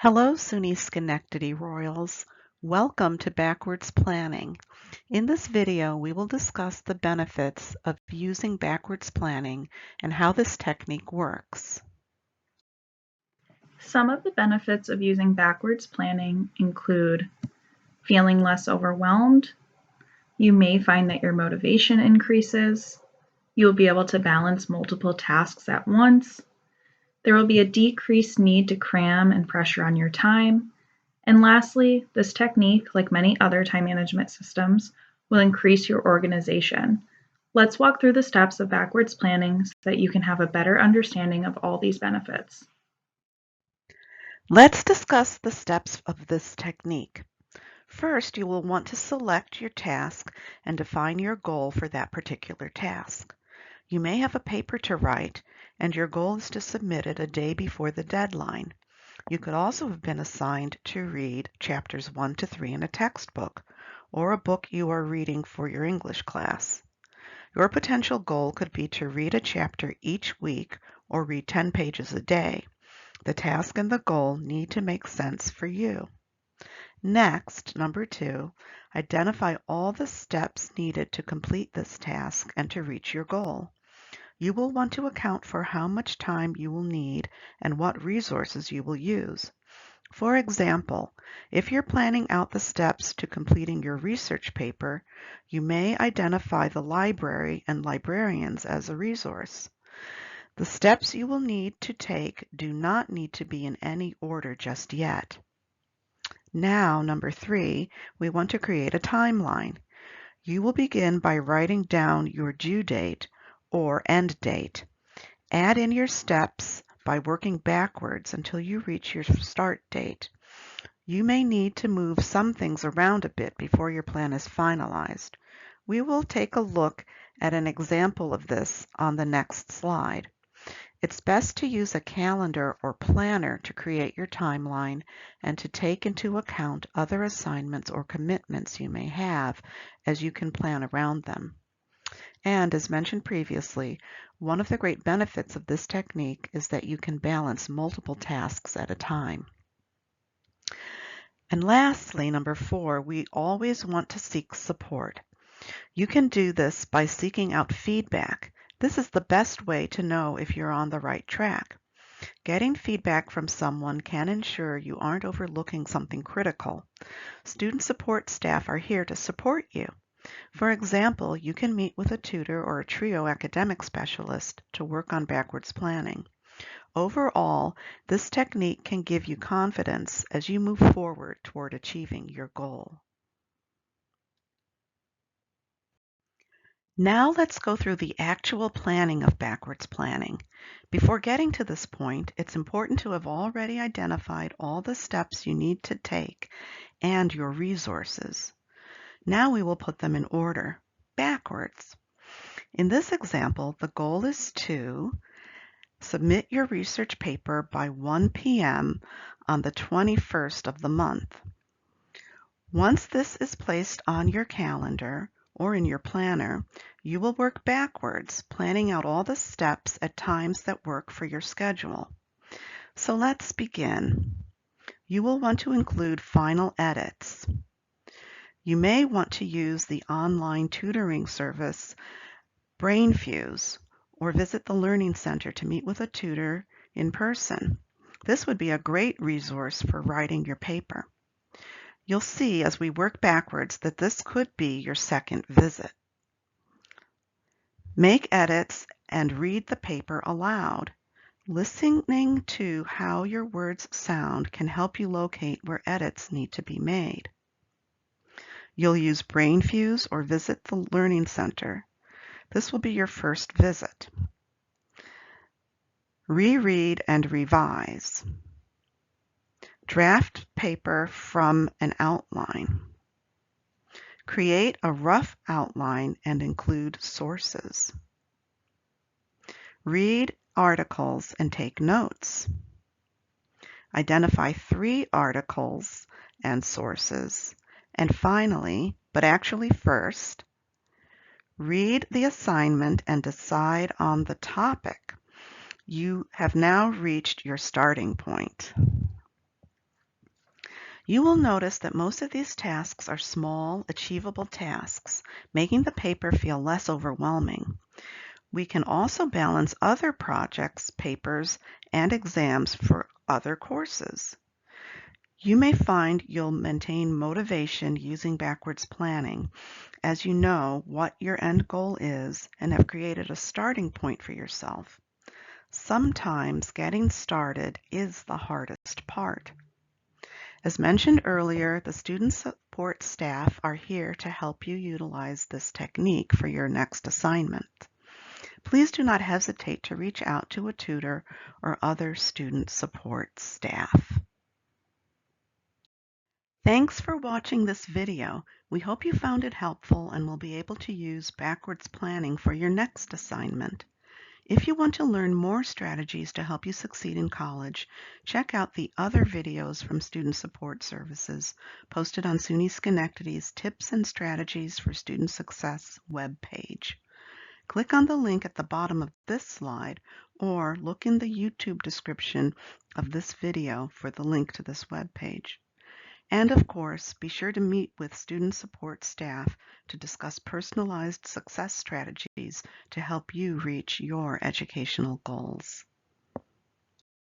Hello, SUNY Schenectady Royals. Welcome to Backwards Planning. In this video, we will discuss the benefits of using backwards planning and how this technique works. Some of the benefits of using backwards planning include feeling less overwhelmed. You may find that your motivation increases. You'll be able to balance multiple tasks at once. There will be a decreased need to cram and pressure on your time. And lastly, this technique, like many other time management systems, will increase your organization. Let's walk through the steps of backwards planning so that you can have a better understanding of all these benefits. Let's discuss the steps of this technique. First, you will want to select your task and define your goal for that particular task. You may have a paper to write, and your goal is to submit it a day before the deadline. You could also have been assigned to read chapters 1 to 3 in a textbook, or a book you are reading for your English class. Your potential goal could be to read a chapter each week or read 10 pages a day. The task and the goal need to make sense for you. Next, number 2, identify all the steps needed to complete this task and to reach your goal. You will want to account for how much time you will need and what resources you will use. For example, if you're planning out the steps to completing your research paper, you may identify the library and librarians as a resource. The steps you will need to take do not need to be in any order just yet. Now, number 3, we want to create a timeline. You will begin by writing down your due date or end date. Add in your steps by working backwards until you reach your start date. You may need to move some things around a bit before your plan is finalized. We will take a look at an example of this on the next slide. It's best to use a calendar or planner to create your timeline and to take into account other assignments or commitments you may have as you can plan around them. And as mentioned previously, one of the great benefits of this technique is that you can balance multiple tasks at a time. And lastly, number 4, we always want to seek support. You can do this by seeking out feedback. This is the best way to know if you're on the right track. Getting feedback from someone can ensure you aren't overlooking something critical. Student support staff are here to support you. For example, you can meet with a tutor or a trio academic specialist to work on backwards planning. Overall, this technique can give you confidence as you move forward toward achieving your goal. Now let's go through the actual planning of backwards planning. Before getting to this point, it's important to have already identified all the steps you need to take and your resources. Now we will put them in order, backwards. In this example, the goal is to submit your research paper by 1 p.m. on the 21st of the month. Once this is placed on your calendar or in your planner, you will work backwards, planning out all the steps at times that work for your schedule. So let's begin. You will want to include final edits. You may want to use the online tutoring service BrainFuse or visit the Learning Center to meet with a tutor in person. This would be a great resource for writing your paper. You'll see as we work backwards that this could be your second visit. Make edits and read the paper aloud. Listening to how your words sound can help you locate where edits need to be made. You'll use BrainFuse or visit the Learning Center. This will be your first visit. Reread and revise. Draft paper from an outline. Create a rough outline and include sources. Read articles and take notes. Identify 3 articles and sources. And finally, but actually first, read the assignment and decide on the topic. You have now reached your starting point. You will notice that most of these tasks are small, achievable tasks, making the paper feel less overwhelming. We can also balance other projects, papers, and exams for other courses. You may find you'll maintain motivation using backwards planning, as you know what your end goal is and have created a starting point for yourself. Sometimes getting started is the hardest part. As mentioned earlier, the student support staff are here to help you utilize this technique for your next assignment. Please do not hesitate to reach out to a tutor or other student support staff. Thanks for watching this video. We hope you found it helpful and will be able to use backwards planning for your next assignment. If you want to learn more strategies to help you succeed in college, check out the other videos from Student Support Services posted on SUNY Schenectady's Tips and Strategies for Student Success webpage. Click on the link at the bottom of this slide or look in the YouTube description of this video for the link to this webpage. And of course, be sure to meet with student support staff to discuss personalized success strategies to help you reach your educational goals.